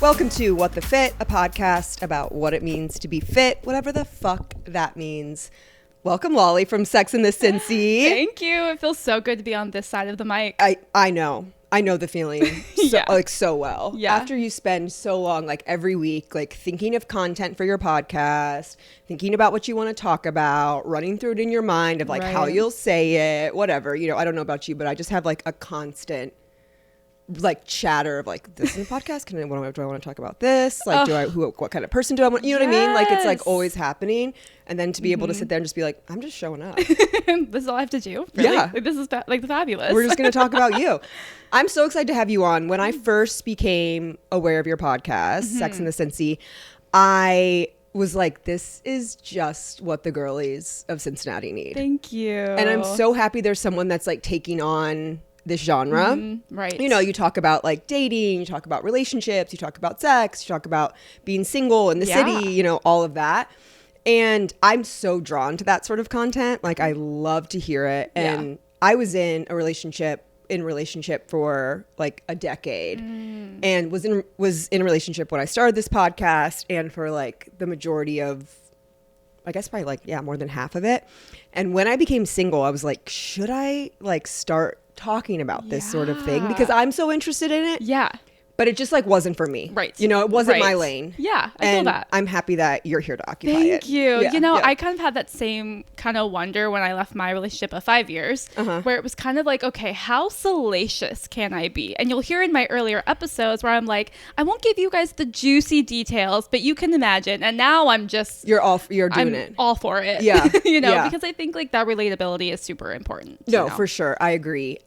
Welcome to What the Fit, a podcast about what it means to be fit, whatever the fuck that means. Welcome, Lolli from Sex and the Cincy. Thank you. It feels so good to be on this side of the mic. I know the feeling so well. Yeah. After you spend so long, like every week, like thinking of content for your podcast, thinking about what you want to talk about, running through it in your mind of like how you'll say it, whatever. You know, I don't know about you, but I just have like a constant like chatter of like, this is a podcast. Do I want to talk about this? Like, what kind of person do I want? You know what I mean? Like, it's like always happening. And then to be able to sit there and just be like, I'm just showing up. This is all I have to do. Really? Yeah. Like, this is like fabulous. We're just going to talk about you. I'm so excited to have you on. When I first became aware of your podcast, Sex and the Cincy, I was like, this is just what the girlies of Cincinnati need. Thank you. And I'm so happy there's someone that's like taking on this genre. Right. You know, you talk about like dating, you talk about relationships, you talk about sex, you talk about being single in the city, you know, all of that. And I'm so drawn to that sort of content. Like, I love to hear it. And I was in a relationship for like a decade and was in a relationship when I started this podcast and for like the majority of, I guess probably like, more than half of it. And when I became single, I was like, should I like start talking about this sort of thing? Because I'm so interested in it. Yeah. But it just like wasn't for me. Right. You know, it wasn't my lane. Yeah, I feel that. I'm happy that you're here to occupy it. Thank you. Yeah, you know, I kind of had that same kind of wonder when I left my relationship of 5 years, where it was kind of like, okay, how salacious can I be? And you'll hear in my earlier episodes where I'm like, I won't give you guys the juicy details, but you can imagine. And now I'm just... You're doing it. All for it. Yeah. You know, because I think like that relatability is super important. No, for sure. I agree.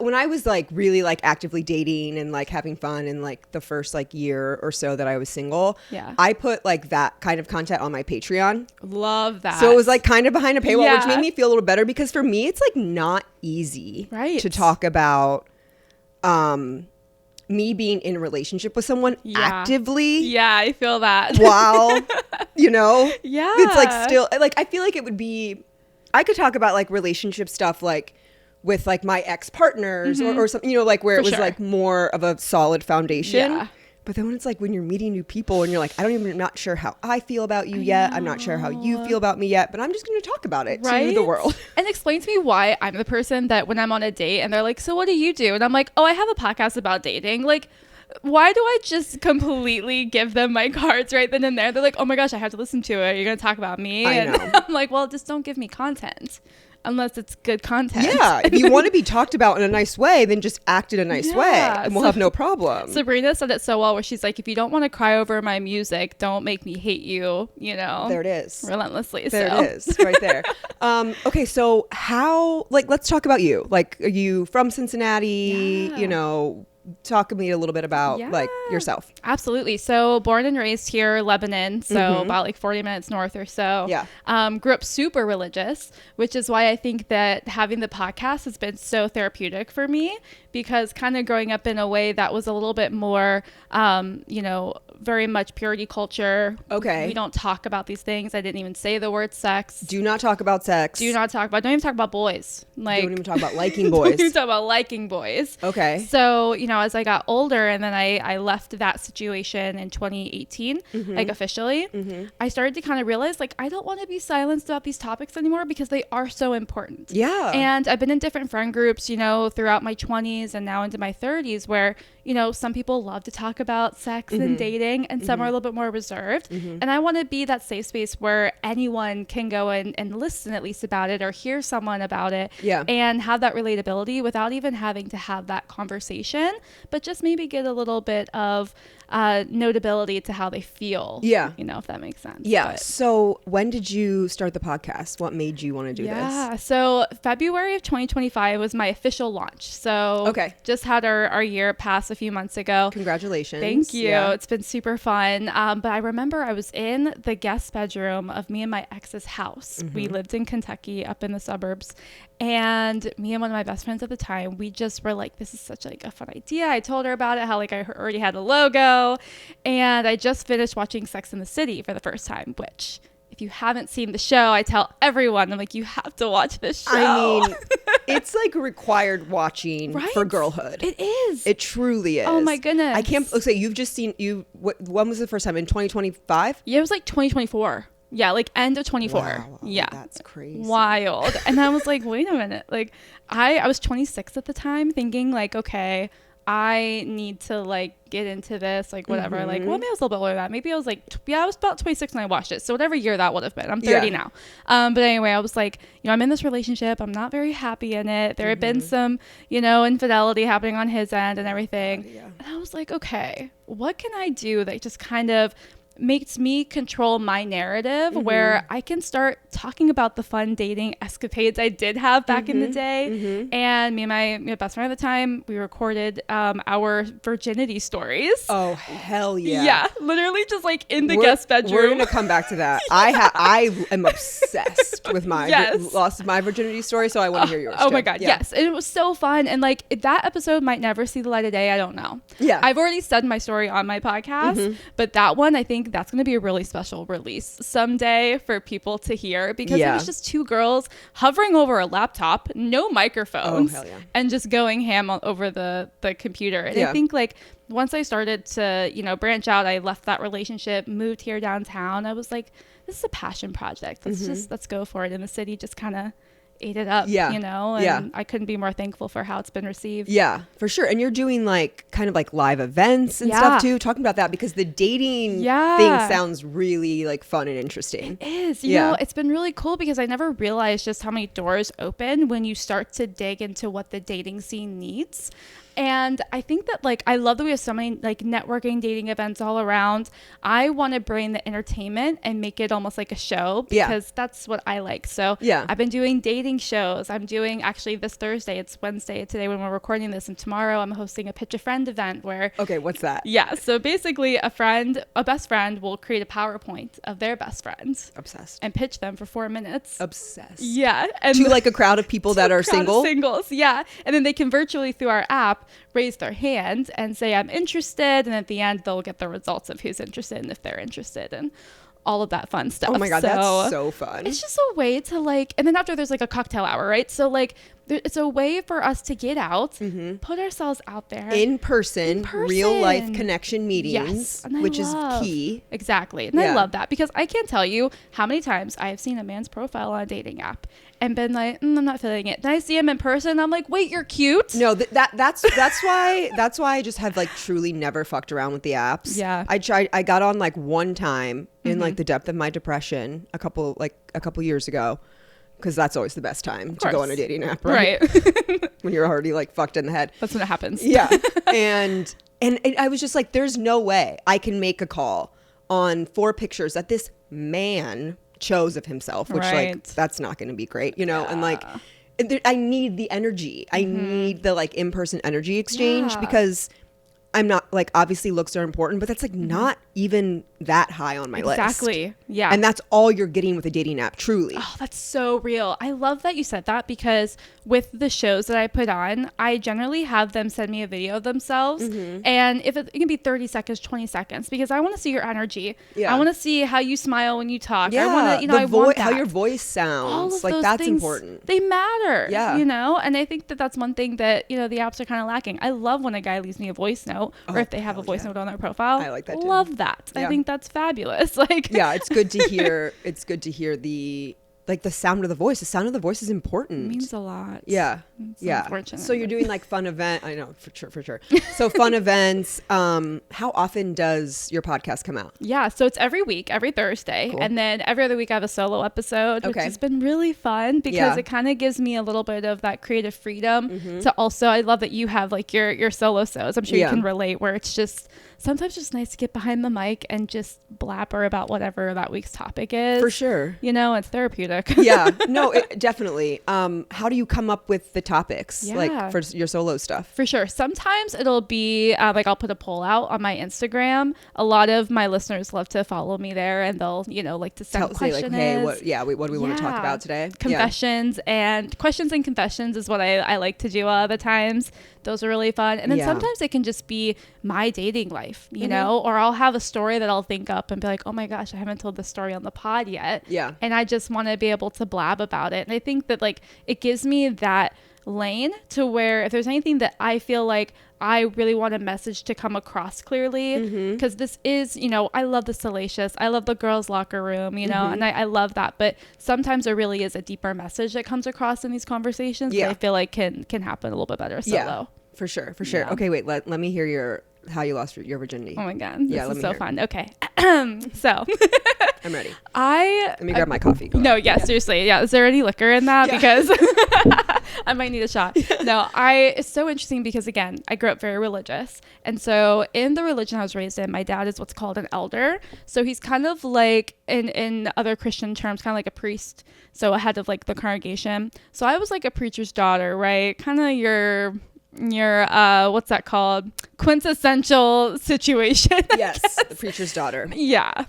When I was like really like actively dating and like having fun in like the first like year or so that I was single, I put like that kind of content on my Patreon. Love that. So it was like kind of behind a paywall, which made me feel a little better because for me, it's like not easy to talk about me being in a relationship with someone actively. Yeah, I feel that. While, you know, it's like still like, I feel like it would be, I could talk about like relationship stuff like with like my ex-partners or something, you know, like where it was like more of a solid foundation. Yeah. But then when it's like when you're meeting new people and you're like, I'm not sure how I feel about you yet. I'm not sure how you feel about me yet, but I'm just going to talk about it to the world. And explain to me why I'm the person that when I'm on a date and they're like, so what do you do? And I'm like, oh, I have a podcast about dating. Like, why do I just completely give them my cards right then and there? They're like, oh my gosh, I have to listen to it. You're going to talk about me. I know. I'm like, well, just don't give me content. Unless it's good content. Yeah. If you want to be talked about in a nice way, then just act in a nice way and we'll have no problem. Sabrina said it so well where she's like, if you don't want to cry over my music, don't make me hate you, you know. There it is. Relentlessly. There it is. Right there. Okay. So how, like, let's talk about you. Like, are you from Cincinnati? You know, talk to me a little bit about like yourself. Absolutely. So born and raised here, Lebanon. So about like 40 minutes north or so. Yeah. Grew up super religious, which is why I think that having the podcast has been so therapeutic for me, because kind of growing up in a way that was a little bit more, you know, very much purity culture. Okay. We don't talk about these things. I didn't even say the word sex. Do not talk about sex. Don't even talk about boys. Like, don't even talk about liking boys. Don't even talk about liking boys. Okay. So, you know, as I got older and then I left that situation in 2018, like officially, I started to kind of realize like, I don't want to be silenced about these topics anymore because they are so important. Yeah. And I've been in different friend groups, you know, throughout my 20s and now into my 30s where, you know, some people love to talk about sex and dating and some are a little bit more reserved. And I want to be that safe space where anyone can go and listen at least about it or hear someone about it and have that relatability without even having to have that conversation, but just maybe get a little bit of notability to how they feel. Yeah. You know, if that makes sense. Yeah. But. So when did you start the podcast? What made you want to do this? Yeah. So February of 2025 was my official launch. So just had our year pass a few months ago. Congratulations. Thank you. Yeah. It's been super fun. But I remember I was in the guest bedroom of me and my ex's house. We lived in Kentucky up in the suburbs. And me and one of my best friends at the time, we just were like, this is such like a fun idea. I told her about it, how like I already had a logo. And I just finished watching Sex and the City for the first time, which if you haven't seen the show, I tell everyone, I'm like, you have to watch this show. I mean, it's like required watching for girlhood. It is. It truly is. Oh my goodness. I can't, okay, you've just seen, when was the first time? In 2025? Yeah, it was like 2024. Yeah, like end of 24. Wow, yeah. That's crazy. Wild. And I was like, wait a minute. Like I was 26 at the time, thinking like, okay, I need to like get into this, like whatever. Like, well, maybe I was a little bit older than that. Maybe I was like, I was about 26 when I watched it. So whatever year that would have been. I'm 30 now. But anyway, I was like, I'm in this relationship. I'm not very happy in it. There had been some, infidelity happening on his end and everything. And I was like, okay, what can I do that just kind of makes me control my narrative where I can start talking about the fun dating escapades I did have back in the day. And me and my best friend at the time, we recorded our virginity stories. Oh, hell yeah. Yeah, literally just like in the guest bedroom. We're going to come back to that. I am obsessed with my lost my virginity story, so I want to hear yours. Oh my God, yes. And it was so fun. And like that episode might never see the light of day. I don't know. Yeah. I've already said my story on my podcast, but that one, I think that's going to be a really special release someday for people to hear, because it was just two girls hovering over a laptop, no microphones, and just going ham over the computer. And I think like once I started to, branch out, I left that relationship, moved here downtown. I was like, this is a passion project. Let's go for it. And the city just kind of ate it up, and I couldn't be more thankful for how it's been received. Yeah, for sure. And you're doing like kind of like live events and stuff too, talking about that, because the dating thing sounds really like fun and interesting. It is. You know, it's been really cool because I never realized just how many doors open when you start to dig into what the dating scene needs. And I think that like I love that we have so many like networking dating events all around. I want to bring the entertainment and make it almost like a show, because that's what I like. So I've been doing dating shows. I'm doing actually this Thursday, it's Wednesday today when we're recording this, and tomorrow I'm hosting a pitch a friend event where what's that? So basically a best friend will create a PowerPoint of their best friends. Obsessed. And pitch them for 4 minutes. Obsessed. Yeah. And to like a crowd of people that are singles. Yeah. And then they can virtually through our app raise their hand and say, I'm interested. And at the end, they'll get the results of who's interested and if they're interested and all of that fun stuff. Oh my God, that's so fun. It's just a way to like, and then after there's like a cocktail hour, right? So like, it's a way for us to get out, put ourselves out there. In person, real life connection meetings, which is key. Exactly. And I love that, because I can't tell you how many times I have seen a man's profile on a dating app and been like, I'm not feeling it. Then I see him in person and I'm like, wait, you're cute. No, that's why I just have like truly never fucked around with the apps. Yeah. I got on like one time in like the depth of my depression a couple years ago. Because that's always the best time to go on a dating app, right? When you're already like fucked in the head. That's when it happens. Yeah. and I was just like, there's no way I can make a call on 4 pictures that this man chose of himself, which like, that's not going to be great, And like, I need the energy. I need the like in-person energy exchange, because I'm not like, obviously looks are important, but that's like not even that high on my list. Exactly. Yeah. And that's all you're getting with a dating app, truly. Oh, that's so real. I love that you said that, because with the shows that I put on, I generally have them send me a video of themselves. And if it can be 30 seconds, 20 seconds, because I want to see your energy. Yeah. I want to see how you smile when you talk. Yeah. I want to, I want that. How your voice sounds. All of like those that's things, important. They matter. Yeah. And I think that that's one thing that, the apps are kind of lacking. I love when a guy leaves me a voice note, or if they have a voice note on their profile. I like that too. Love that. I think that's fabulous. Like, it's good to hear. It's good to hear the sound of the voice. The sound of the voice is important. It means a lot. Yeah. It's unfortunate. So you're doing like fun event. I know for sure. So fun events. How often does your podcast come out? Yeah. So it's every week, every Thursday. Cool. And then every other week I have a solo episode, which has been really fun, because it kind of gives me a little bit of that creative freedom to also, I love that you have like your solo shows. I'm sure you can relate, where it's just sometimes just nice to get behind the mic and just blabber about whatever that week's topic is. For sure. It's therapeutic. Yeah. No, definitely. How do you come up with the topics like for your solo stuff? For sure. Sometimes it'll be like I'll put a poll out on my Instagram. A lot of my listeners love to follow me there, and they'll like to send questions. Say like, hey, what do we want to talk about today? Confessions and questions and confessions is what I like to do a lot of the times. Those are really fun. And then sometimes it can just be my dating life. life, you know, or I'll have a story that I'll think up and be like, oh my gosh, I haven't told this story on the pod yet. Yeah. And I just want to be able to blab about it. And I think that like it gives me that lane to where if there's anything that I feel like I really want a message to come across clearly, because this is, you know, I love the salacious, I love the girls' locker room, you know, and I love that, but sometimes there really is a deeper message that comes across in these conversations that I feel like can happen a little bit better solo. Yeah, for sure. Yeah. Okay, wait, let me hear how you lost your virginity. Oh my god, this is so fun. Okay. So I'm ready. Let me grab my coffee. Seriously. Yeah. Is there any liquor in that? Yeah. Because I might need a shot. No, it's so interesting because again, I grew up very religious. And so in the religion I was raised in, my dad is what's called an elder. So he's kind of like in other Christian terms, kind of like a priest. So a head of like the congregation. So I was like a preacher's daughter, right? Kind of your what's that called, quintessential situation. Yes, the preacher's daughter. Yeah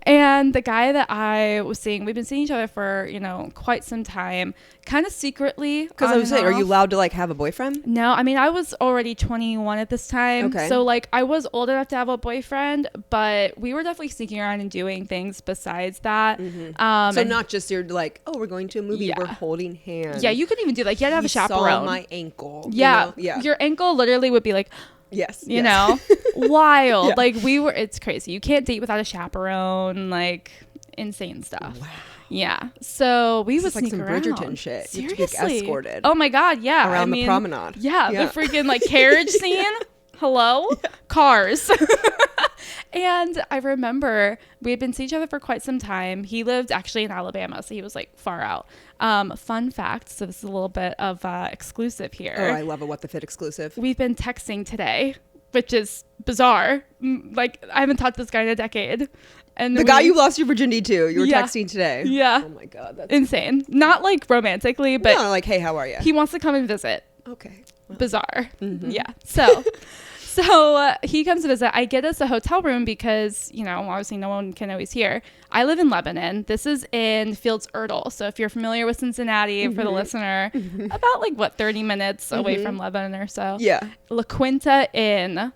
And the guy that I was seeing, we've been seeing each other for, you know, quite some time, kind of secretly, because I was saying, are you allowed to like have a boyfriend? No, I mean I was already 21 at this time. Okay. So like I was old enough to have a boyfriend, but we were definitely sneaking around and doing things besides that. So not just you're like, oh, we're going to a movie, we're holding hands. Yeah, you couldn't even do that. You had to have a chaperone. Saw my ankle. Yeah. You know? Yeah. Your ankle literally would be like, you know, wild. Like it's crazy. You can't date without a chaperone, like insane stuff. Wow. Yeah. So we would sneak like some around. Bridgerton shit. Seriously. You have to be escorted. Oh my God. Yeah. Around the promenade. Yeah. The freaking like carriage scene. Hello? Yeah. Cars. And I remember we had been seeing each other for quite some time. He lived actually in Alabama, so he was like far out. Fun fact, so this is a little bit of exclusive here. Oh, I love a What the Fit exclusive. We've been texting today, which is bizarre. Like, I haven't talked to this guy in a decade. And the guy you lost your virginity to, you were texting today. Yeah. Oh my God. That's insane. Not like romantically, but no, like, hey, how are you? He wants to come and visit. Okay. Well. Bizarre. Yeah. So he comes to visit. I get us a hotel room because, you know, obviously no one can always hear. I live in Lebanon. This is in Fields Erdel. So if you're familiar with Cincinnati, for the listener, about 30 minutes away from Lebanon or so. Yeah. La Quinta Inn.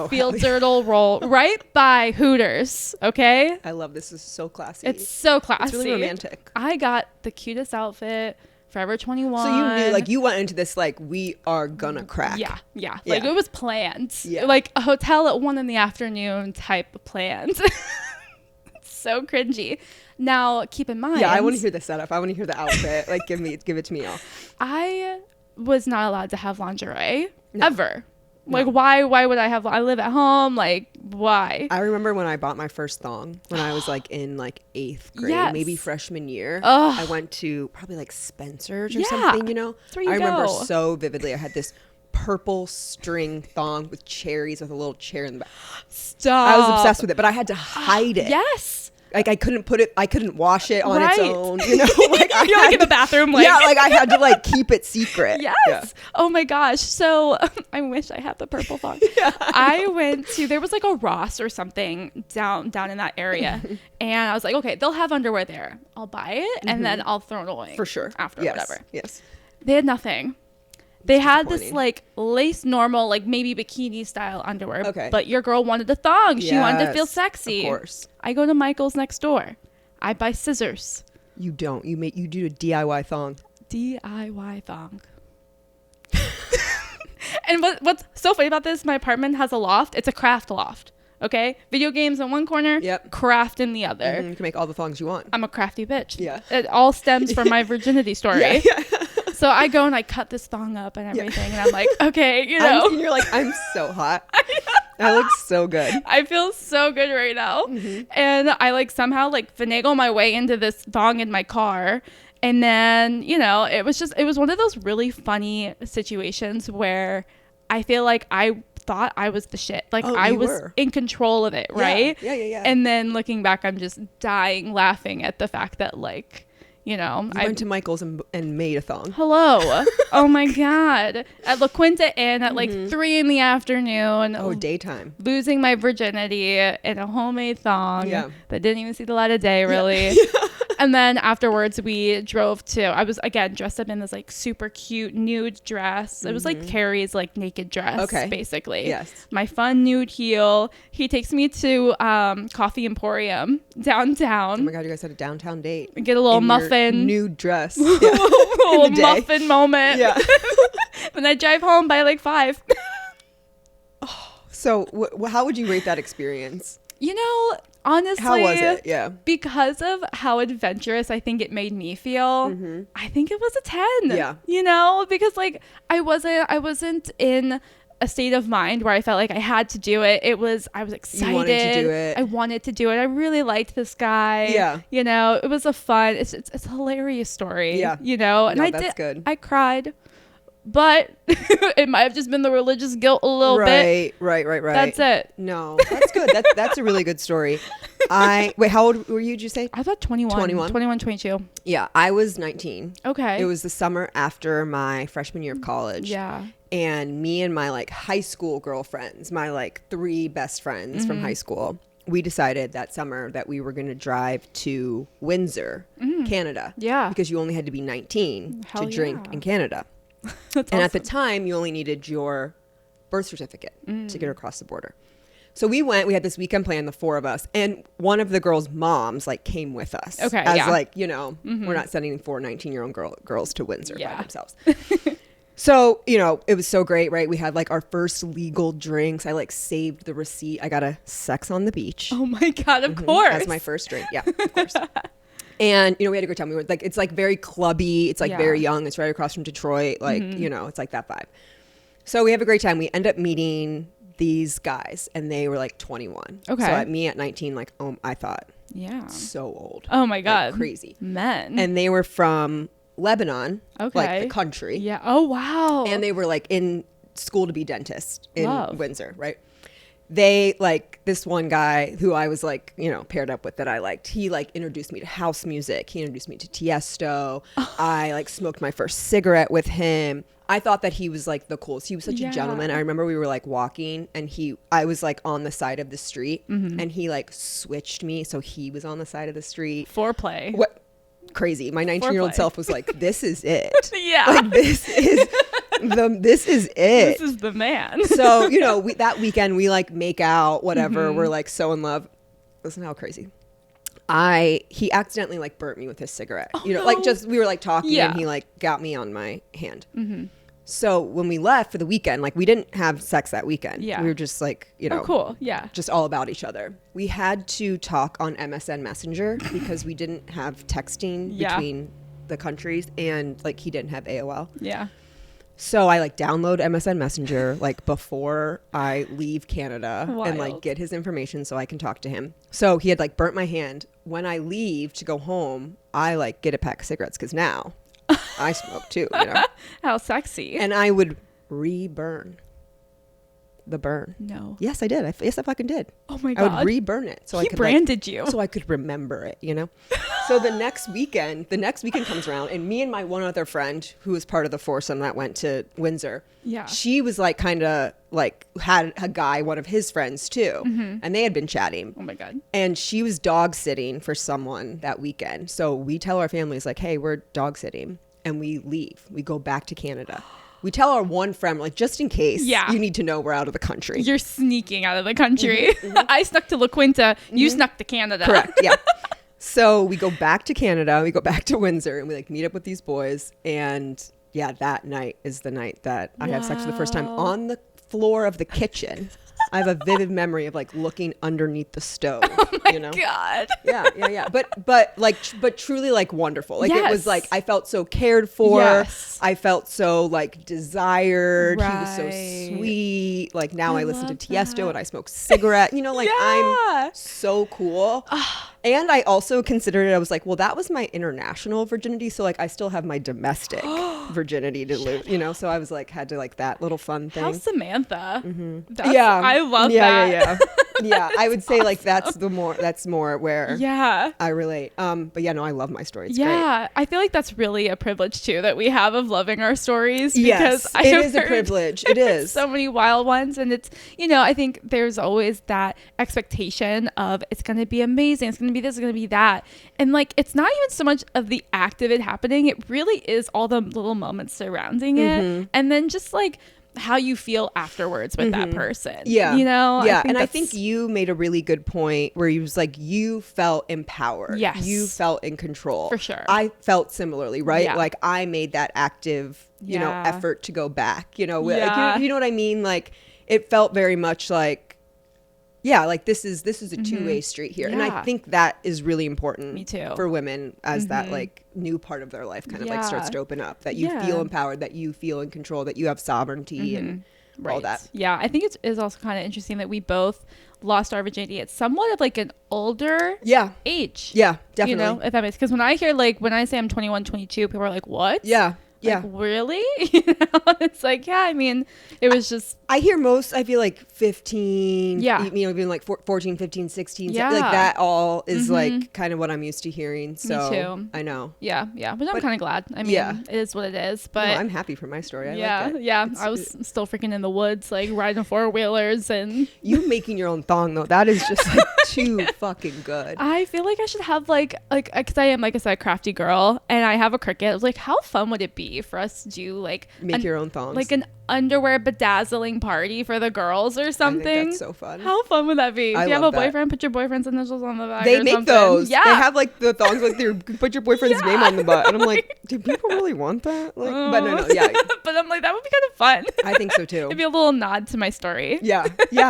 Fields Erdel roll right by Hooters. Okay. I love this. Is so classy. It's so classy. It's really romantic. I got the cutest outfit. Forever 21. So you knew, like, you went into this like, we are gonna crack. Yeah. Like it was planned. Yeah. Like a hotel at 1 PM type planned. So cringy. Now keep in mind. Yeah, I want to hear the setup. I want to hear the outfit. Like give it to me all. I was not allowed to have lingerie ever. Like why would I live at home, like why? I remember when I bought my first thong when I was like in like 8th grade, maybe freshman year. I went to probably like Spencer's or something, you know. That's where you remember so vividly. I had this purple string thong with cherries with a little chair in the back. Stop. I was obsessed with it, but I had to hide it. Yes. Like I couldn't wash it on its own, you know. Like you're like in the bathroom, like like I had to like keep it secret. Yes. Yeah. Oh my gosh. So I wish I had the purple thong. I went to there was like a Ross or something down in that area, and I was like, okay, they'll have underwear there. I'll buy it and then I'll throw it away for sure after whatever. Yes. They had nothing. They had this like lace normal, like maybe bikini style underwear. Okay. But your girl wanted a thong. She wanted to feel sexy. Of course. I go to Michael's next door. I buy scissors. You don't. You do a DIY thong. DIY thong. And what's so funny about this, my apartment has a loft. It's a craft loft. Okay? Video games in one corner, craft in the other. You can make all the thongs you want. I'm a crafty bitch. Yeah. It all stems from my virginity story. Yeah. So I go and I cut this thong up and everything, and I'm like, okay, you know. And you're like, I'm so hot. That looks so good. I feel so good right now. And I like somehow like finagle my way into this thong in my car. And then, you know, it was one of those really funny situations where I feel like I thought I was the shit. Like I was in control of it, right? Yeah. And then looking back, I'm just dying laughing at the fact that like, you know, I went to Michael's and made a thong. Hello. Oh my God. At La Quinta Inn at like 3 PM. Oh, daytime. Losing my virginity in a homemade thong that didn't even see the light of day, really. And then afterwards we drove to, I was again dressed up in this like super cute nude dress. It was like Carrie's like naked dress, basically. Yes. My fun nude heel. He takes me to Coffee Emporium downtown. Oh my God, you guys had a downtown date. Get a little in muffin. Your nude dress. A little muffin moment. Yeah. When I drive home by like 5. So how would you rate that experience? You know, honestly, how was it? Yeah. Because of how adventurous I think it made me feel, I think it was a 10. Yeah. You know, because like I wasn't in a state of mind where I felt like I had to do it. I was excited. You wanted to do it. I wanted to do it. I really liked this guy. Yeah. You know, it was it's a hilarious story. Yeah. You know, and No, that's good. I cried. But it might have just been the religious guilt a little bit. Right. That's it. No, that's good. That's a really good story. Wait, how old were you? Did you say? I thought 21. 22. Yeah, I was 19. Okay. It was the summer after my freshman year of college. Yeah. And me and my like high school girlfriends, my like 3 best friends from high school, we decided that summer that we were going to drive to Windsor, Canada. Yeah. Because you only had to be 19 Hell to drink yeah. in Canada. That's And awesome. at the time, you only needed your birth certificate to get across the border. So we had this weekend plan, the 4 of us, and one of the girls' moms like came with us. Okay, As yeah. like, you know, we're not sending 4 19-year-old girls to Windsor by Yeah. themselves. So, you know, it was so great, right? We had like our first legal drinks. I like saved the receipt. I got a Sex on the Beach. Oh my God, of course. As my first drink. Yeah, of course. And, you know, we had a great time. We were like, it's like very clubby. It's like Yeah. very young. It's right across from Detroit. Like, you know, it's like that vibe. So we have a great time. We end up meeting these guys and they were like 21. Okay. So at me at 19, like, I thought Yeah. so old. Oh my Like, God. crazy. Men. And they were from Lebanon, Okay. like the country. Yeah. Oh, wow. And they were like in school to be dentists in Love. Windsor, right? They like this one guy who I was like, you know, paired up with that I liked. He like introduced me to house music. He introduced me to Tiesto. I like smoked my first cigarette with him. I thought that he was like the coolest. He was such Yeah. a gentleman. I remember we were like walking and I was like on the side of the street and he like switched me. So he was on the side of the street. Foreplay. What? Crazy. My 19-year-old Foreplay. self was like, this is it. Yeah. Like this is it. This is the man. So, you know, that weekend we like make out, whatever. We're like so in love. Listen how crazy. He accidentally like burnt me with his cigarette. You know, no. like just we were like talking Yeah. and he like got me on my hand. So when we left for the weekend, like we didn't have sex that weekend. Yeah. We were just like, you know, Oh, cool. Yeah. just all about each other. We had to talk on MSN Messenger because we didn't have texting Yeah. between the countries and like he didn't have AOL. Yeah. So I like download MSN Messenger like before I leave Canada and like Wild. get his information so I can talk to him. So he had like burnt my hand. When I leave to go home, I like get a pack of cigarettes because now I smoke too, you know. How sexy. And I would re-burn the burn. No. Yes, I did. Yes, I fucking did. Oh my I God. would re-burn it so I He could branded you. so I could remember it, you know. So the next weekend comes around, and me and my one other friend who was part of the foursome that went to Windsor, Yeah. she was like kind of like had a guy, one of his friends too, and they had been chatting. Oh my God. And she was dog sitting for someone that weekend. So we tell our families like, hey, we're dog sitting, and we leave. We go back to Canada. We tell our one friend, like, just in case Yeah. you need to know we're out of the country. You're sneaking out of the country. I snuck to La Quinta. You snuck to Canada. Correct. Yeah. So we go back to Canada. We go back to Windsor, and we like meet up with these boys. And yeah, that night is the night that I have sex for the first time Wow. on the floor of the kitchen. I have a vivid memory of like looking underneath the stove. You know. God. Yeah. But truly like wonderful. Like it was Yes. like I felt so cared for. Yes. I felt so like desired. He was so Right. sweet. Like now I listen to love Tiesto that. and I smoke cigarette. You know, like Yeah. I'm so cool. And I also considered it, I was like, well, that was my international virginity. So like I still have my domestic virginity to live, you know? So I was like, had to like that little fun thing. How's Samantha? Yeah. I love yeah, that. Yeah. I would say like that's more where Yeah. I relate. But yeah, no, I love my story. It's great. Yeah, I feel like that's really a privilege too that we have of loving our stories. Yes, Because it have is a heard privilege. It is. so many wild ones, and it's I think there's always that expectation of it's going to be amazing, it's going to to be this, it's going to be that. And like, it's not even so much of the act of it happening. It really is all the little moments surrounding it. And then just like how you feel afterwards with that person. Yeah. You know? Yeah. I think you made a really good point where you was like, you felt empowered. Yes. You felt in control. For sure. I felt similarly, right? Yeah. Like I made that active, you know, Yeah. effort to go back, you know, Yeah. like, you know what I mean? Like it felt very much like, yeah, like this is a two-way street here. And I Yeah. think that is really important Me too. for women as that like new part of their life kind of like starts to open up, that you Yeah. feel empowered, that you feel in control, that you have sovereignty and all that. Yeah, I think it is also kind of interesting that we both lost our virginity at somewhat of like an older age. Yeah, definitely. You know, if that makes, because when I hear like, when I say I'm 21, 22, people are like, what? Yeah. Like, really? You know, it's like, yeah, I mean, it was just. I hear most, I feel like 15, Yeah. you know, even like 14, 15, 16, Yeah. like that all is like kind of what I'm used to hearing. So too. I know. Yeah, but I'm kind of glad. I mean, it is what it is. But No, I'm happy for my story. I like it. Yeah. I was still freaking in the woods, like riding four-wheelers and. You making your own thong though, that is just like too fucking good. I feel like I should have like, because I am, like I said, a crafty girl, and I have a Cricut. I was like, how fun would it be for us to do like Make your own thongs. like an underwear bedazzling party for the girls or something? I think that's so fun. How fun would that be? I If you have a love that. boyfriend, put your boyfriend's initials on the back. They or make something. those. Yeah. They have like the thongs, like they put your boyfriend's name on the butt, and I'm like, do people really want that? Like, but no, yeah. But I'm like, that would be kind of fun. I think so too. It'd be a little nod to my story. Yeah,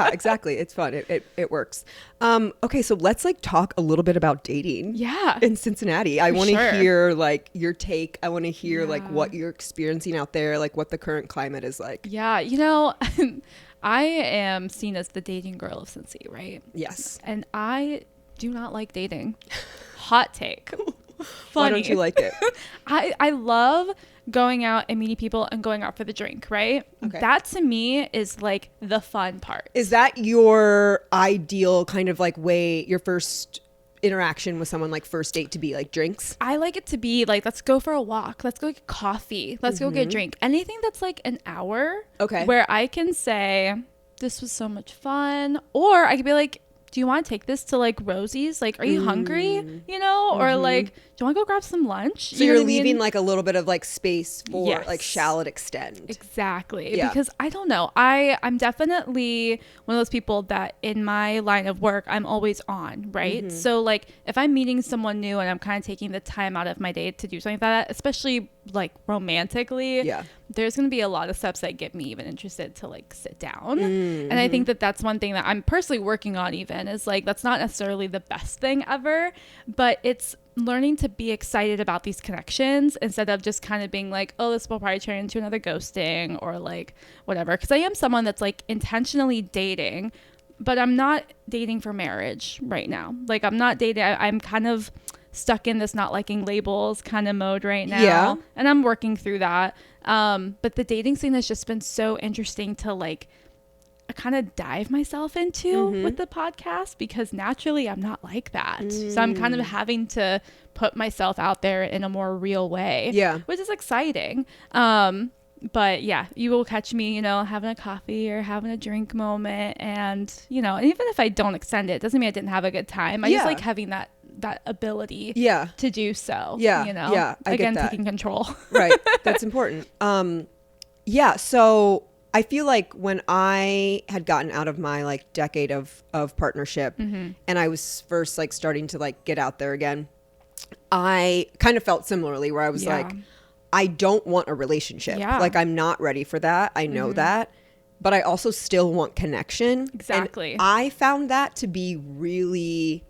exactly. It's fun. It works. Okay, so let's like talk a little bit about dating. Yeah. In Cincinnati, I want to sure. hear like your take. I want to hear like what you're experiencing out there, like what the current climate is like. Yeah, you know, I am seen as the dating girl of Cincy, right? Yes. And I do not like dating. Hot take. Funny. Why don't you like it? I love going out and meeting people and going out for the drink, right? Okay. That to me is like the fun part. Is that your ideal kind of like way, your first interaction with someone, like first date, to be like drinks? I like it to be like, let's go for a walk. Let's go get coffee. Let's go get a drink. Anything that's like an hour. Okay. Where I can say, this was so much fun. Or I could be like, do you want to take this to like Rosie's? Like, are you hungry? You know? Or like, do you want to go grab some lunch? So You know you're what I mean? leaving like a little bit of like space for Yes. like shall it extend? Exactly. Yeah. Because I don't know. I'm definitely one of those people that in my line of work, I'm always on, right? So like if I'm meeting someone new and I'm kind of taking the time out of my day to do something like that, especially like romantically, there's going to be a lot of steps that get me even interested to like sit down. And I think that that's one thing that I'm personally working on, even is like, that's not necessarily the best thing ever, but it's learning to be excited about these connections instead of just kind of being like, oh, this will probably turn into another ghosting or like whatever. Because I am someone that's like intentionally dating, but I'm not dating for marriage right now. Like I'm not dating. I'm kind of stuck in this not liking labels kind of mode right now. Yeah. And I'm working through that. But the dating scene has just been so interesting to like kind of dive myself into with the podcast, because naturally I'm not like that. So I'm kind of having to put myself out there in a more real way, which is exciting. But yeah, you will catch me, you know, having a coffee or having a drink moment. And, you know, and even if I don't extend it, doesn't mean I didn't have a good time. I just like having that ability to do so. You know, I again, get that. taking control. Right. That's important. So I feel like when I had gotten out of my like decade of partnership and I was first like starting to like get out there again, I kind of felt similarly, where I was like, I don't want a relationship. Like I'm not ready for that. I know that, but I also still want connection. Exactly. And I found that to be really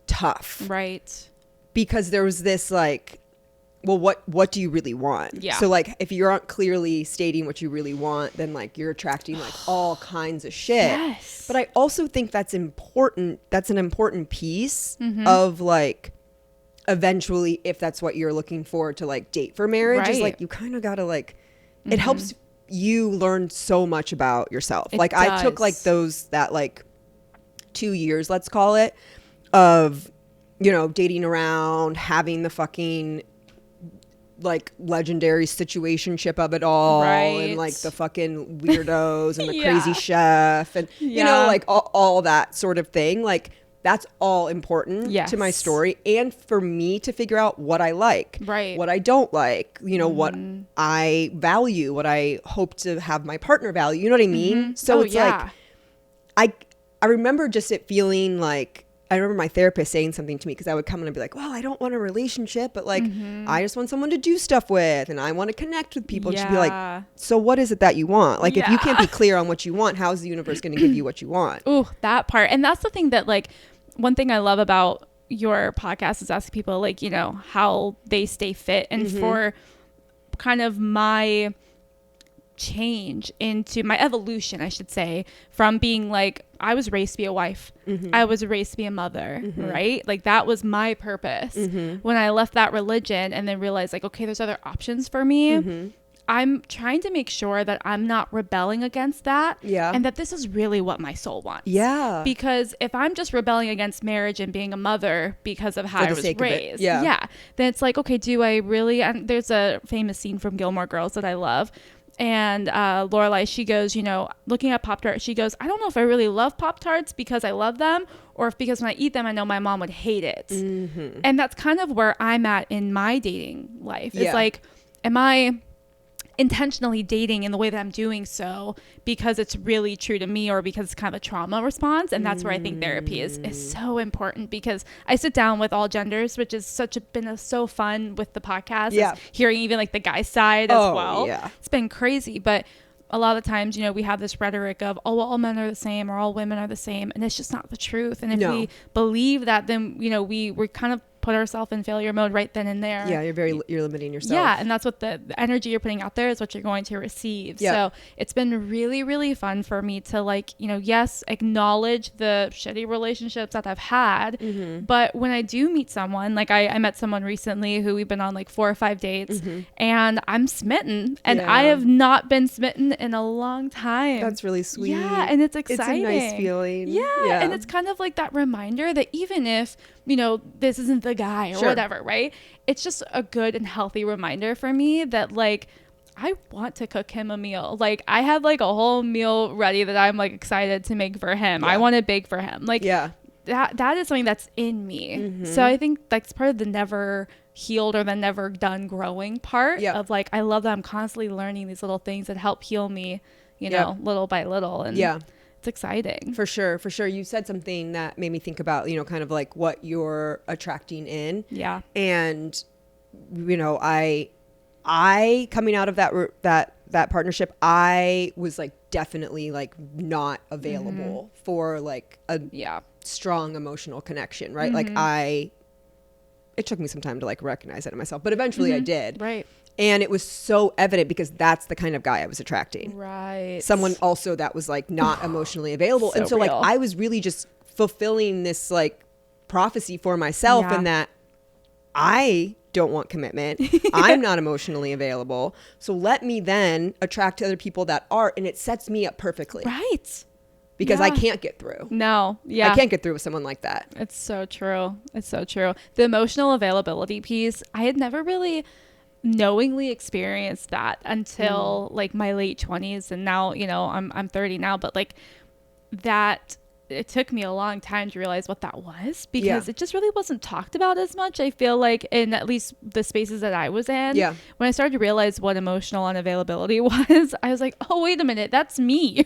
tough. Right. Because there was this like, well, what do you really want? Yeah. So like if you aren't clearly stating what you really want, then like you're attracting like all kinds of shit. Yes. But I also think that's important. That's an important piece of like eventually, if that's what you're looking for to like date for marriage, is like you kind of got to like, it helps you learn so much about yourself. Like I took like that like 2 years, let's call it, of, you know, dating around, having the fucking like legendary situationship of it all, and like the fucking weirdos and the crazy chef and you know, like all that sort of thing. Like that's all important to my story, and for me to figure out what I like, what I don't like, you know, what I value, what I hope to have my partner value, you know what I mean? So it's like, I remember just it feeling like, I remember my therapist saying something to me, because I would come in and be like, well, I don't want a relationship, but like, I just want someone to do stuff with, and I want to connect with people. And she'd be like, so what is it that you want? Like, if you can't be clear on what you want, how is the universe going to give you what you want? Ooh, that part. And that's the thing that, like, one thing I love about your podcast is asking people, like, you know, how they stay fit. And for kind of my change into my evolution, I should say, from being like, I was raised to be a wife, I was raised to be a mother, right? Like, that was my purpose. When I left that religion and then realized, like, okay, there's other options for me, I'm trying to make sure that I'm not rebelling against that, and that this is really what my soul wants. Because if I'm just rebelling against marriage and being a mother because of how I was raised, then it's like, okay, do I really? And there's a famous scene from Gilmore Girls that I love. And Lorelai, she goes, you know, looking at Pop-Tarts, she goes, I don't know if I really love Pop-Tarts because I love them, or if because when I eat them, I know my mom would hate it. And that's kind of where I'm at in my dating life. It's like, am I intentionally dating in the way that I'm doing so because it's really true to me, or because it's kind of a trauma response? And that's where I think therapy is so important, because I sit down with all genders, which is been so fun with the podcast, is hearing even like the guy side as well. It's been crazy. But a lot of times, you know, we have this rhetoric of, oh, well, all men are the same, or all women are the same, and it's just not the truth. And if we believe that, then, you know, we're kind of put ourselves in failure mode right then and there. You're limiting yourself. And that's what the energy you're putting out there is what you're going to receive. So it's been really, really fun for me to, like, you know, yes, acknowledge the shitty relationships that I've had, but when I do meet someone, like I met someone recently who we've been on like 4 or 5 dates, and I'm smitten, and I have not been smitten in a long time. That's really sweet. And it's exciting. It's a nice feeling. And it's kind of like that reminder that even if, you know, this isn't the guy or whatever, right? It's just a good and healthy reminder for me that, like, I want to cook him a meal. Like, I have like a whole meal ready that I'm like excited to make for him. I want to bake for him. Like, that is something that's in me. So I think that's part of the never healed or the never done growing part of, like, I love that I'm constantly learning these little things that help heal me, you know, little by little. And it's exciting. For sure. You said something that made me think about, you know, kind of like what you're attracting in. And, you know, I coming out of that partnership, I was like definitely like not available for like a strong emotional connection, right? Like it took me some time to like recognize that in myself, but eventually I did. And it was so evident because that's the kind of guy I was attracting. Someone also that was like not emotionally available. So like I was really just fulfilling this like prophecy for myself, and that I don't want commitment. I'm not emotionally available. So let me then attract other people that are, and it sets me up perfectly. Because I can't get through. I can't get through with someone like that. It's so true. The emotional availability piece, I had never really knowingly experienced that until like my late 20s, and now, you know, I'm 30 now, but like that, it took me a long time to realize what that was, because it just really wasn't talked about as much, I feel like, in at least the spaces that I was in. When I started to realize what emotional unavailability was, I was like, oh, wait a minute, that's me.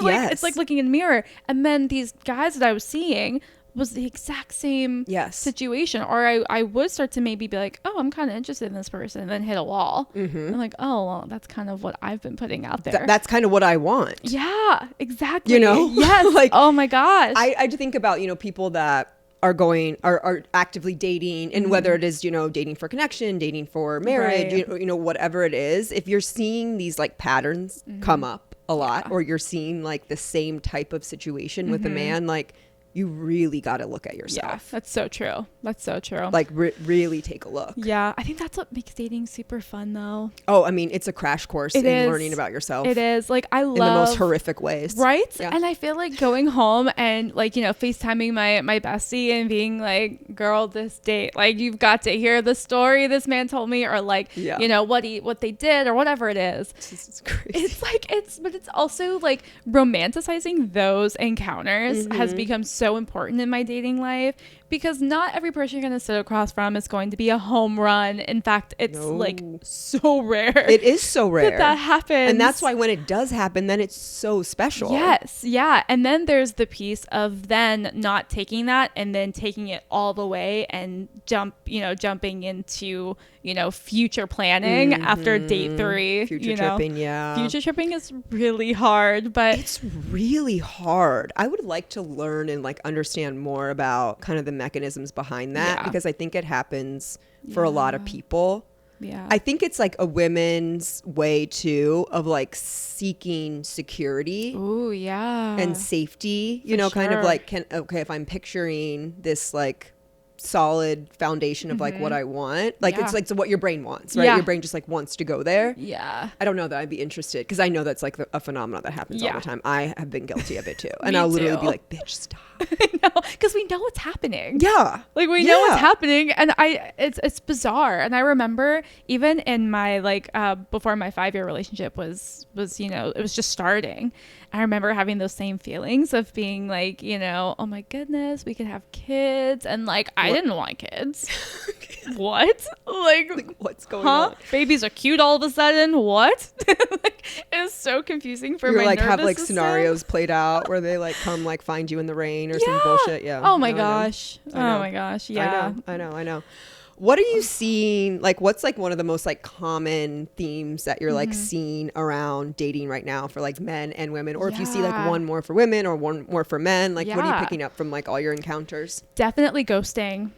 Like, it's like looking in the mirror. And then these guys that I was seeing was the exact same situation. Or I would start to maybe be like, oh, I'm kind of interested in this person, and then hit a wall. I'm like, oh, well, that's kind of what I've been putting out there. That's kind of what I want. Yeah, exactly. You know? Yes. Like, oh my gosh. I think about, you know, people that are actively dating, and whether it is, you know, dating for connection, dating for marriage, you know, whatever it is, if you're seeing these like patterns come up a lot, or you're seeing like the same type of situation with a man, like, you really got to look at yourself. That's so true. Like really take a look. I think that's what makes dating super fun, though. Oh, I mean, it's a crash course in learning about yourself. It is. Like, I love, in the most horrific ways. And I feel like going home and, like, you know, FaceTiming my bestie and being like, girl, this date, like, you've got to hear the story this man told me, or like, you know, what they did, or whatever it is. It's crazy. It's like, but it's also like romanticizing those encounters has become so important in my dating life, because not every person you're going to sit across from is going to be a home run. In fact, it's like so rare. It is so rare that happens. And that's why when it does happen, then it's so special. Yes. Yeah. And then there's the piece of then not taking that and then taking it all the way and jumping into, future planning after date 3. Future tripping, yeah. Future tripping is really hard, but it's really hard. I would like to learn and like understand more about kind of the mechanisms behind that, because I think it happens for a lot of people. Yeah. I think it's like a women's way too of like seeking security. Ooh, yeah. And safety, kind of like, if I'm picturing this like solid foundation of like what I want, like it's like, so what your brain wants, right? Your brain just like wants to go there. Yeah. I don't know that I'd be interested, because I know that's like a phenomenon that happens all the time. I have been guilty of it too. And I'll literally be like, bitch, stop. I know, because we know what's happening. Yeah. Like we know what's happening, and it's bizarre. And I remember even in my before my 5-year relationship was it was just starting, I remember having those same feelings of being like, oh my goodness, we could have kids, and like I didn't want kids. What? Like what's going on? Babies are cute all of a sudden. What? Like, it's so confusing for my nervous have like system. Scenarios played out where they like come like find you in the rain or some bullshit. Yeah. Oh my gosh. Oh my gosh. Yeah. I know. What are you seeing? Like, what's like one of the most like common themes that you're like seeing around dating right now for like men and women? Or if you see like one more for women or one more for men, like what are you picking up from like all your encounters? Definitely ghosting.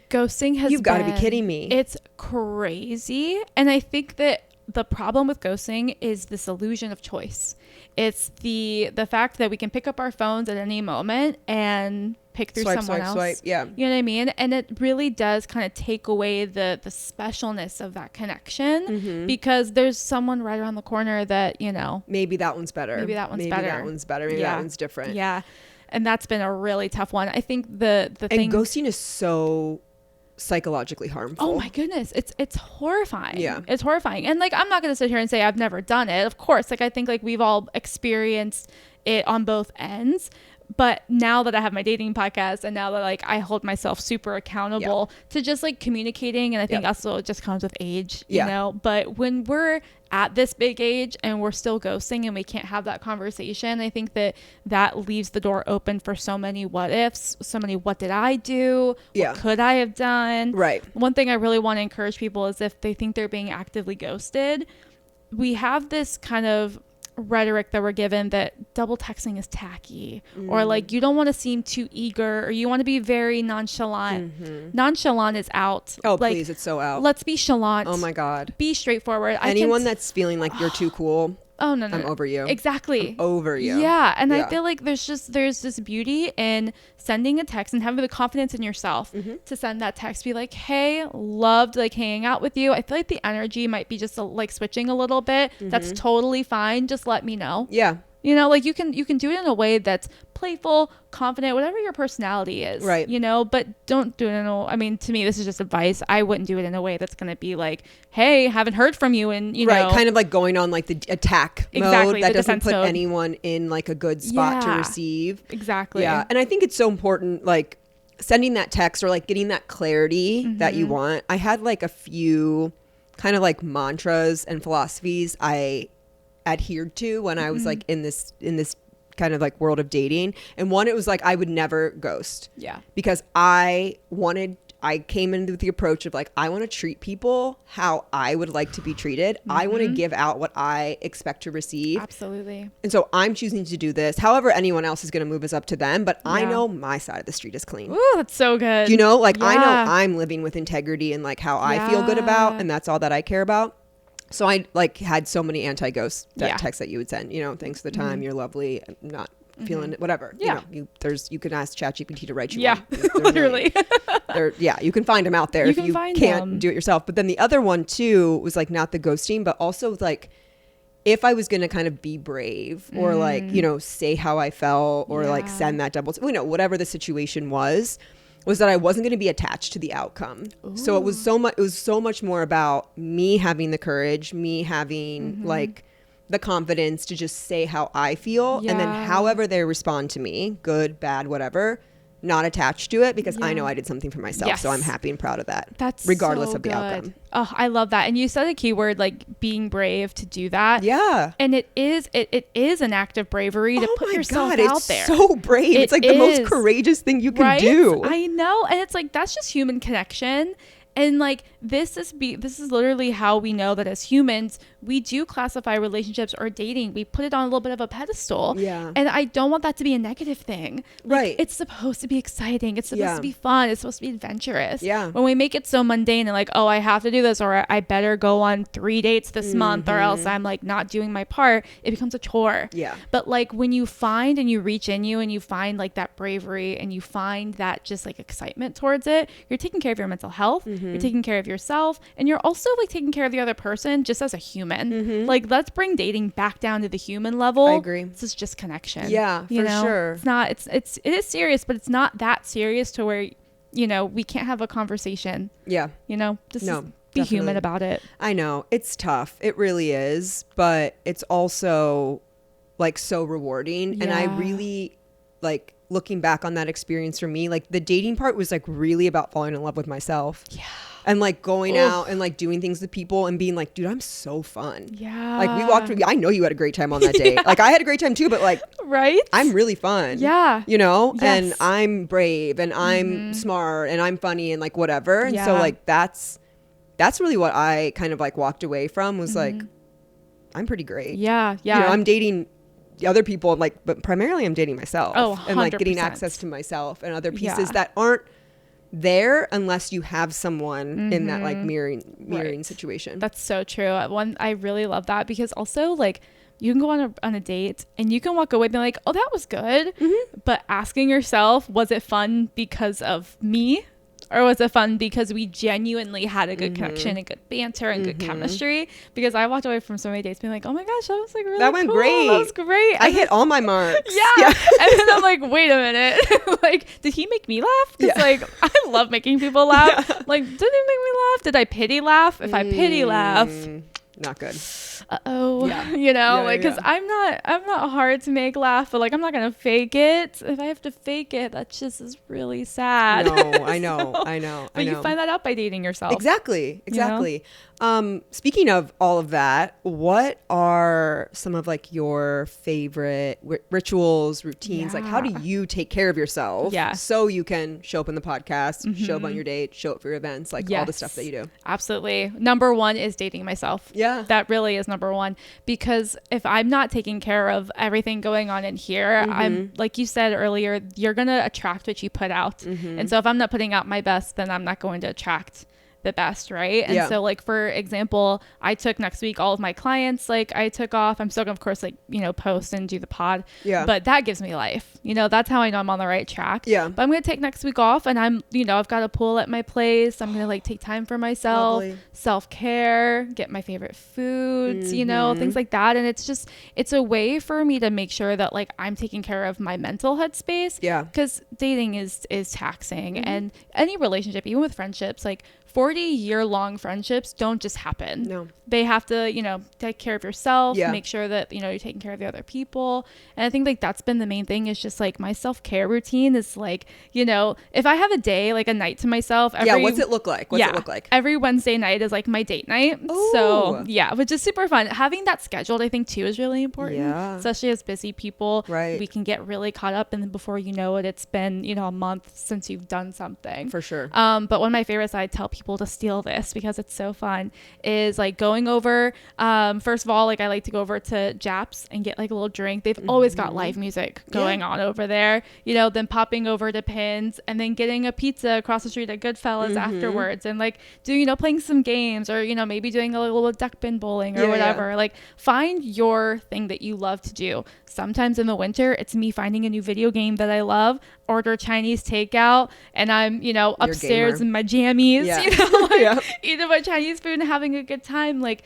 Ghosting has You've got to be kidding me. It's crazy. And I think that the problem with ghosting is this illusion of choice. It's the fact that we can pick up our phones at any moment and pick through someone else. Swipe. Yeah. You know what I mean? And it really does kind of take away the specialness of that connection, because there's someone right around the corner that, maybe that one's better. Maybe that one's better. Maybe that one's different. Yeah. And that's been a really tough one. I think the thing. And ghosting is so psychologically harmful. Oh my goodness. It's horrifying. Yeah. It's horrifying. And like, I'm not going to sit here and say I've never done it. Of course, like I think like we've all experienced it on both ends. But now that I have my dating podcast, and now that like I hold myself super accountable to just like communicating, and I think also it just comes with age, you know, but when we're at this big age and we're still ghosting and we can't have that conversation, I think that leaves the door open for so many what ifs, so many what did I do? What could I have done? Right. One thing I really want to encourage people is if they think they're being actively ghosted, we have this kind of rhetoric that we're given that double texting is tacky, or like you don't want to seem too eager, or you want to be very nonchalant. Nonchalant is out. Oh, like, please, it's so out. Let's be chalant. Oh my God. Be straightforward. Anyone that's feeling like you're too cool. Oh no, I'm over you. Exactly. I'm over you. Yeah. And I feel like there's this beauty in sending a text and having the confidence in yourself to send that text, be like, hey, loved like hanging out with you. I feel like the energy might be just like switching a little bit. That's totally fine. Just let me know. Yeah. Like you can do it in a way that's playful, confident, whatever your personality is, right? But don't do it I mean, to me, this is just advice. I wouldn't do it in a way that's going to be like, hey, haven't heard from you, and right, kind of like going on like the attack mode that doesn't put anyone in like a good spot to receive. Exactly. Yeah, and I think it's so important, like sending that text or like getting that clarity that you want. I had like a few kind of like mantras and philosophies I adhered to when I was like in this kind of like world of dating, and one, it was like I would never ghost, because I came in with the approach of like, I want to treat people how I would like to be treated. I want to give out what I expect to receive. Absolutely. And so I'm choosing to do this. However, anyone else is going to move us up to them, but I know my side of the street is clean. Ooh, that's so good. Like I know I'm living with integrity and like how I feel good about, and that's all that I care about. So I like had so many anti-ghost texts that you would send, thanks for the time. You're lovely. I'm not feeling it, whatever. Yeah. You can ask ChatGPT to write you one. Literally. You can find them out there if you can't do it yourself. But then the other one too was like not the ghosting, but also like if I was going to kind of be brave or like, say how I felt or like send that double, whatever the situation was, was that I wasn't going to be attached to the outcome. Ooh. So it was so much more about me having the courage, me having like the confidence to just say how I feel. And then however they respond to me, good, bad, whatever, not attached to it, because I know I did something for myself. Yes. So I'm happy and proud of that. That's regardless so of the outcome. Oh, I love that. And you said a key word, like being brave to do that. Yeah. And it is an act of bravery to put yourself out there. It's so brave. It's like the most courageous thing you can do. I know. And it's like, that's just human connection. And like, this is literally how we know that as humans, we do classify relationships or dating. We put it on a little bit of a pedestal. Yeah. And I don't want that to be a negative thing. Like, right. It's supposed to be exciting. It's supposed to be fun. It's supposed to be adventurous. Yeah. When we make it so mundane and like, oh, I have to do this, or I better go on 3 dates this month, or else I'm like not doing my part, it becomes a chore. Yeah. But like, when you find and you reach in you and you find like that bravery and you find that just like excitement towards it, you're taking care of your mental health. You're taking care of yourself, and you're also like taking care of the other person just as a human. Like, let's bring dating back down to the human level. I agree. This is just connection. Yeah, for sure. It's not, it is serious, but it's not that serious to where, you know, we can't have a conversation. Yeah. You know, just be definitely. human about it. I know it's tough. It really is, but it's also like so rewarding. And I really like looking back on that experience for me, like the dating part was like really about falling in love with myself. Yeah. And like going out and like doing things with people and being like, dude, I'm so fun. Yeah. Like we walked through, I know you had a great time on that date. Like I had a great time too, but like, right. I'm really fun. Yeah. You know, Yes. and I'm brave and I'm smart and I'm funny and like whatever. And so like, that's really what I kind of like walked away from was like, I'm pretty great. Yeah. Yeah. You know, I'm dating other people, like, but primarily I'm dating myself. Oh, 100%. And like getting access to myself and other pieces that aren't there unless you have someone in that like mirroring situation. That's so true. I really love that, because also like you can go on a date and you can walk away being like, oh, that was good. But asking yourself, was it fun because of me? Or was it fun because we genuinely had a good connection and good banter and good chemistry? Because I walked away from so many dates being like, oh my gosh, that was like really that went cool. great. That was great. I hit all my marks. Yeah. And then I'm like, wait a minute. Like, did he make me laugh? Because like, I love making people laugh. Like, did he make me laugh? Did I pity laugh? If I pity laugh, not good. You know, like, because I'm not hard to make laugh, but like, I'm not gonna fake it. If I have to fake it, that just is really sad. No, I know. But you find that out by dating yourself. Exactly. You know? Speaking of all of that, what are some of like your favorite rituals, routines? Like, how do you take care of yourself so you can show up in the podcast, show up on your date, show up for your events, like all the stuff that you do? Absolutely. Number one is dating myself. Yeah. That really is number one, because if I'm not taking care of everything going on in here, I'm, like you said earlier, you're going to attract what you put out. And so if I'm not putting out my best, then I'm not going to attract the best, right? And so like, for example, I took next week all of my clients, like I took off. I'm still gonna, of course, like, you know, post and do the pod, but that gives me life, you know. That's how I know I'm on the right track. But I'm gonna take next week off, and I'm, you know, I've got a pool at my place. I'm gonna like take time for myself, self-care, get my favorite foods, you know, things like that. And it's a way for me to make sure that like I'm taking care of my mental headspace, because dating is taxing, and any relationship, even with friendships, like 40-year-long friendships don't just happen. No. They have to, you know, take care of yourself, make sure that, you know, you're taking care of the other people. And I think like that's been the main thing, is just like my self-care routine is like, you know, if I have a day, like a night to myself. What's it look like? What's it look like? Every Wednesday night is like my date night. Ooh. So which is super fun. Having that scheduled, I think too, is really important. Yeah. Especially as busy people. Right. We can get really caught up, and then before you know it, it's been, you know, a month since you've done something. For sure. But one of my favorites, I tell people to steal this because it's so fun, is like going over, first of all, like I like to go over to Japs and get like a little drink. They've always got live music going on over there, you know, then popping over to Pins and then getting a pizza across the street at Goodfellas afterwards, and like doing, you know, playing some games, or, you know, maybe doing a little duck bin bowling or whatever. Like, find your thing that you love to do. Sometimes in the winter, it's me finding a new video game that I love, order Chinese takeout, and I'm, you know, upstairs in my jammies, you know, like eating my Chinese food and having a good time. Like,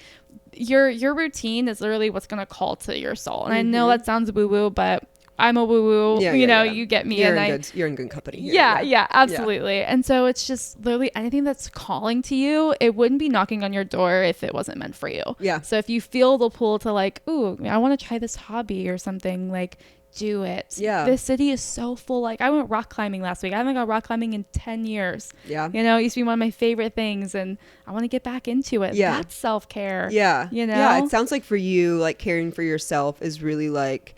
your routine is literally what's going to call to your soul. And I know that sounds woo-woo, but I'm a woo-woo, Yeah, you know, yeah. you get me. You're And you're in good company here. Yeah, absolutely. And so it's just literally anything that's calling to you, it wouldn't be knocking on your door if it wasn't meant for you. Yeah. So if you feel the pull to like, ooh, I want to try this hobby or something, like, do it. Yeah. This city is so full. Like, I went rock climbing last week. I haven't gone rock climbing in 10 years. Yeah. You know, it used to be one of my favorite things, and I want to get back into it. Yeah. That's self-care. Yeah. You know? Yeah. It sounds like for you, like caring for yourself is really like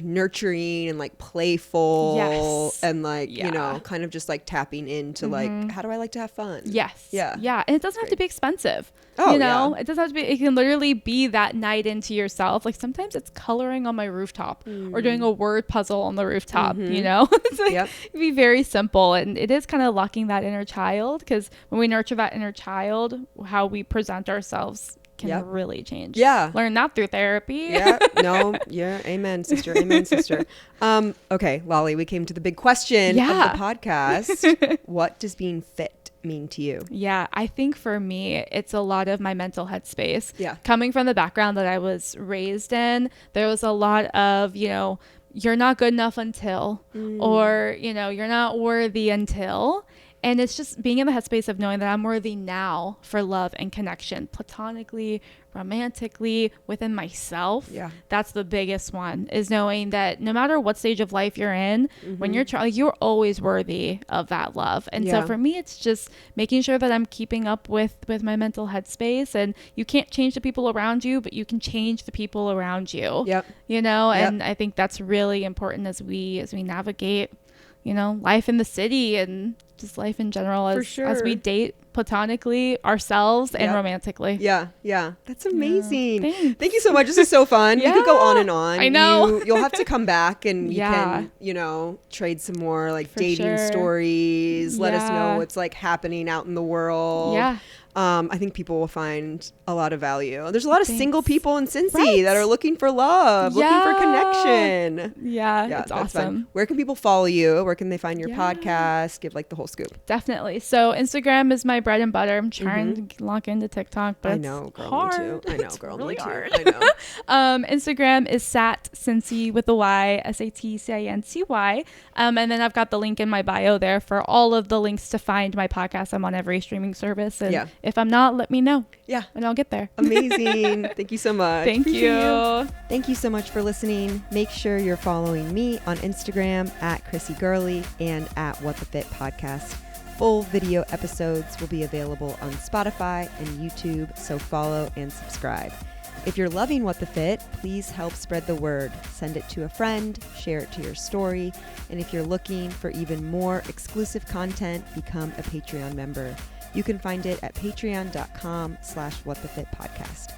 nurturing and like playful. Yes. And like, you Yeah. know, kind of just like tapping into like, how do I like to have fun? Yes. Yeah. Yeah. And it doesn't have to be expensive. Oh, you know, yeah. it doesn't have to be, it can literally be that night into yourself. Like sometimes it's coloring on my rooftop or doing a word puzzle on the rooftop, you know, it's like, it'd be very simple. And it is kind of locking that inner child, because when we nurture that inner child, how we present ourselves can really change. Yeah. Learn that through therapy. Yeah. No. Yeah. Amen, sister. Amen, sister. Okay, Lolli, we came to the big question of the podcast. What does being fit mean to you? Yeah, I think for me, it's a lot of my mental headspace. Yeah. Coming from the background that I was raised in, there was a lot of, you know, you're not good enough until, or, you know, you're not worthy until. And it's just being in the headspace of knowing that I'm worthy now for love and connection, platonically, romantically, within myself. Yeah. That's the biggest one, is knowing that no matter what stage of life you're in, when you're you're always worthy of that love. And so for me, it's just making sure that I'm keeping up with my mental headspace. And you can't change the people around you, but you can change the people around you. Yep. You know, and I think that's really important as we navigate, you know, life in the city and just life in general, as we date platonically, ourselves, and romantically. Yeah. That's amazing. Yeah. Thank you so much. This is so fun. You could go on and on. I know. You'll have to come back and you can, you know, trade some more like dating stories. Let us know what's like happening out in the world. Yeah. I think people will find a lot of value. There's a lot of single people in Cincy that are looking for love, looking for connection. Yeah, it's awesome. Fun. Where can people follow you? Where can they find your podcast? Give like the whole scoop. Definitely. So Instagram is my bread and butter. I'm trying to lock into TikTok, but I know, girl, hard. me too. I know, girl, really me too. hard. I know. Instagram is Cincy with a Y, SATCINCY. And then I've got the link in my bio there for all of the links to find my podcast. I'm on every streaming service. And if I'm not, let me know. Yeah. And I'll get there. Amazing. Thank you so much. Thank you. Thank you so much for listening. Make sure you're following me on Instagram at Chrissy Gurley and at What the Fit Podcast. Full video episodes will be available on Spotify and YouTube, so follow and subscribe. If you're loving What the Fit, please help spread the word. Send it to a friend, share it to your story, and if you're looking for even more exclusive content, become a Patreon member. You can find it at patreon.com/whatthefitpodcast.